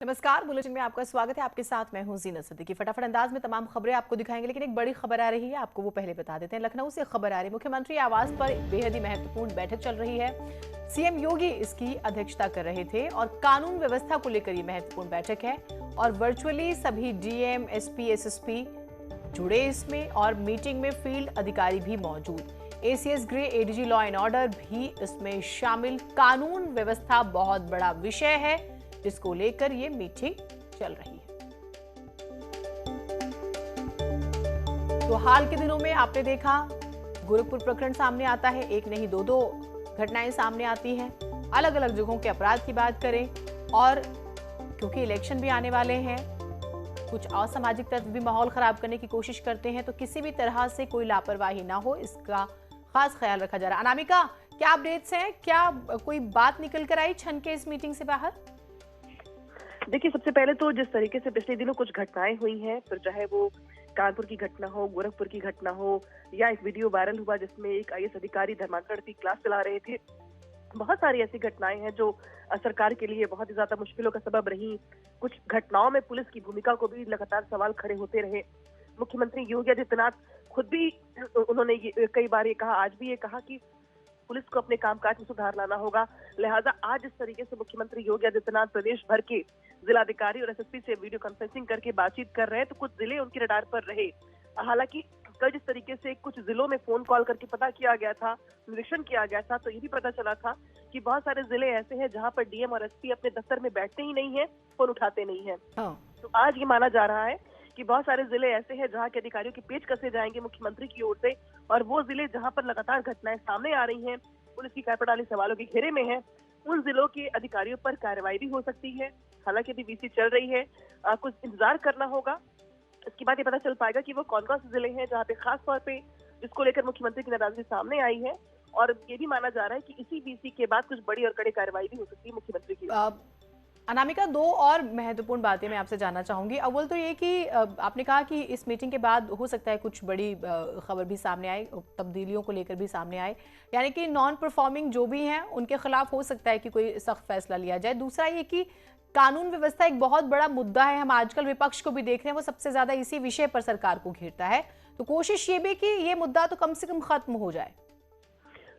नमस्कार, बुलेटिन में आपका स्वागत है। आपके साथ मैं हूं जीनत सिद्दीकी। फटाफट अंदाज में तमाम खबरें आपको दिखाएंगे, लेकिन एक बड़ी खबर आ रही है, आपको वो पहले बता देते हैं। लखनऊ से खबर आ रही है, मुख्यमंत्री आवास पर बेहद ही महत्वपूर्ण बैठक चल रही है। सीएम योगी इसकी अध्यक्षता कर रहे थे और कानून व्यवस्था को लेकर ये महत्वपूर्ण बैठक है और वर्चुअली सभी डीएम, एसपी, एसएसपी जुड़े इसमें और मीटिंग में फील्ड अधिकारी भी मौजूद। ACS grey, ADG law and order भी इसमें शामिल। कानून व्यवस्था बहुत बड़ा विषय है जिसको लेकर ये मीटिंग चल रही है। तो हाल के दिनों में आपने देखा गोरखपुर प्रकरण सामने आता है, एक नहीं दो घटनाएं सामने आती हैं। अलग अलग जगहों के अपराध की बात करें और क्योंकि इलेक्शन भी आने वाले हैं, कुछ असामाजिक तत्व भी माहौल खराब करने की कोशिश करते हैं, तो किसी भी तरह से कोई लापरवाही ना हो, इसका खास ख्याल रखा जा रहा है। अनामिका, क्या अपडेट्स हैं? क्या कोई बात निकल कर आई छन के इस मीटिंग से बाहर? देखिए, सबसे पहले तो जिस तरीके से पिछले दिनों कुछ घटनाएं हुई हैं, फिर चाहे वो कानपुर की घटना हो, गोरखपुर की घटना हो, या एक वीडियो वायरल हुआ जिसमें एक आईएएस अधिकारी धर्मांतरण की क्लास चला रहे थे, बहुत सारी ऐसी घटनाएं हैं जो सरकार के लिए बहुत ही ज्यादा मुश्किलों का सबब रही। कुछ घटनाओं में पुलिस की भूमिका को भी लगातार सवाल खड़े होते रहे। मुख्यमंत्री योगी आदित्यनाथ खुद भी उन्होंने कई बार ये कहा, आज भी ये कहा कि पुलिस को अपने कामकाज में सुधार लाना होगा। लिहाजा आज इस तरीके से मुख्यमंत्री योगी आदित्यनाथ प्रदेश भर के जिलाधिकारी और एसएसपी से वीडियो कॉन्फ्रेंसिंग करके बातचीत कर रहे हैं, तो कुछ जिले उनके रडार पर रहे। हालांकि कल जिस तरीके से कुछ जिलों में फोन कॉल करके पता किया गया था, निरीक्षण किया गया था, तो ये भी पता चला था कि बहुत सारे जिले ऐसे हैं जहां पर डीएम और एसपी अपने दफ्तर में बैठते ही नहीं है, फोन उठाते नहीं है। तो आज ये माना जा रहा है कि बहुत सारे जिले ऐसे हैं जहां के अधिकारियों के पेच कसे जाएंगे मुख्यमंत्री की ओर से, और वो जिले जहां पर लगातार घटनाएं सामने आ रही हैं, पुलिस की कारपटाली सवालों के घेरे में है, उन जिलों के अधिकारियों पर कार्रवाई भी हो सकती है। हालांकि अभी वीसी चल रही है, कुछ इंतजार करना होगा। इसके बाद ये पता चल पाएगा कि वो कौन कौन से जिले हैं जहाँ पे खास तौर पे जिसको लेकर मुख्यमंत्री की नाराजगी सामने आई है, और ये भी माना जा रहा है कि इसी वीसी के बाद कुछ बड़ी और कड़ी कार्रवाई भी हो सकती है मुख्यमंत्री की। अनामिका, दो और महत्वपूर्ण बातें मैं आपसे जानना चाहूंगी। अव्वल तो ये कि आपने कहा कि इस मीटिंग के बाद हो सकता है कुछ बड़ी खबर भी सामने आए, तब्दीलियों को लेकर भी सामने आए, यानी कि नॉन परफॉर्मिंग जो भी हैं उनके खिलाफ हो सकता है कि कोई सख्त फैसला लिया जाए। दूसरा ये कि कानून व्यवस्था एक बहुत बड़ा मुद्दा है, हम आजकल विपक्ष को भी देख रहे हैं, वो सबसे ज्यादा इसी विषय पर सरकार को घेरता है, तो कोशिश ये भी कि ये मुद्दा तो कम से कम खत्म हो जाए।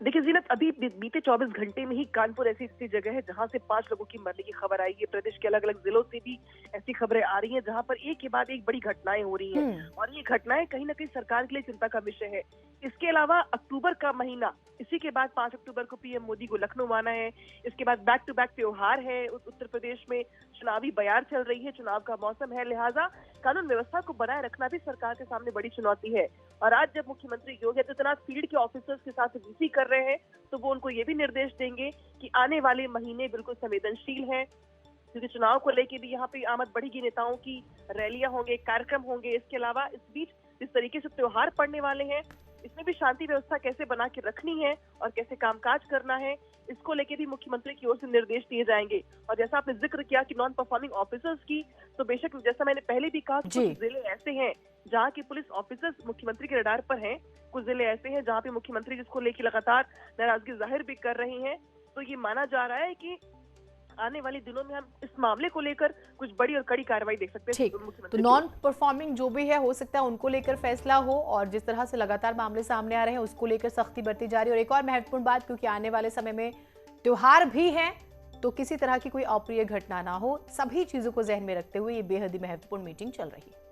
देखिए जीनत, अभी बीते 24 घंटे में ही कानपुर ऐसी जगह है जहां से 5 लोगों की मरने की खबर आई है। प्रदेश के अलग अलग जिलों से भी ऐसी खबरें आ रही हैं जहां पर एक के बाद एक बड़ी घटनाएं हो रही हैं, और ये घटनाएं कहीं ना कहीं सरकार के लिए चिंता का विषय है। इसके अलावा अक्टूबर का महीना, इसी के बाद 5 अक्टूबर को पीएम मोदी को लखनऊ आना है। इसके बाद बैक टू बैक त्योहार है, उत्तर प्रदेश में चुनावी बयार चल रही है, चुनाव का मौसम है। लिहाजा कानून व्यवस्था को बनाए रखना भी सरकार के सामने बड़ी चुनौती है। और आज जब मुख्यमंत्री योगी आदित्यनाथ फील्ड के ऑफिसर्स के साथ वीसी कर रहे हैं, तो वो उनको ये भी निर्देश देंगे कि आने वाले महीने बिल्कुल संवेदनशील हैं, क्योंकि चुनाव को लेके भी यहाँ पे आमद बढ़ेगी, नेताओं की रैलियां होंगे, कार्यक्रम होंगे। इसके अलावा इस बीच जिस तरीके से त्योहार पड़ने वाले हैं, इसमें भी शांति व्यवस्था कैसे बना के रखनी है और कैसे कामकाज करना है, इसको लेके भी मुख्यमंत्री की ओर से निर्देश दिए जाएंगे। और जैसा आपने जिक्र किया कि नॉन परफॉर्मिंग ऑफिसर्स की, तो बेशक जैसा मैंने पहले भी कहा, कुछ जिले ऐसे हैं जहाँ की पुलिस ऑफिसर्स मुख्यमंत्री के रडार पर हैं, कुछ जिले ऐसे हैं जहाँ पे मुख्यमंत्री जिसको लेकर लगातार नाराजगी जाहिर भी कर रही हैं। तो ये माना जा रहा है कि आने वाले दिनों में हम इस मामले को लेकर कुछ बड़ी और कड़ी कार्रवाई देख सकते हैं। तो नॉन परफॉर्मिंग जो भी है, हो सकता है उनको लेकर फैसला हो, और जिस तरह से लगातार मामले सामने आ रहे हैं उसको लेकर सख्ती बरती जा रही है। और एक और महत्वपूर्ण बात, क्योंकि आने वाले समय में त्योहार भी है, तो किसी तरह की कोई अप्रिय घटना ना हो, सभी चीजों को जहन में रखते हुए ये बेहद ही महत्वपूर्ण मीटिंग चल रही है।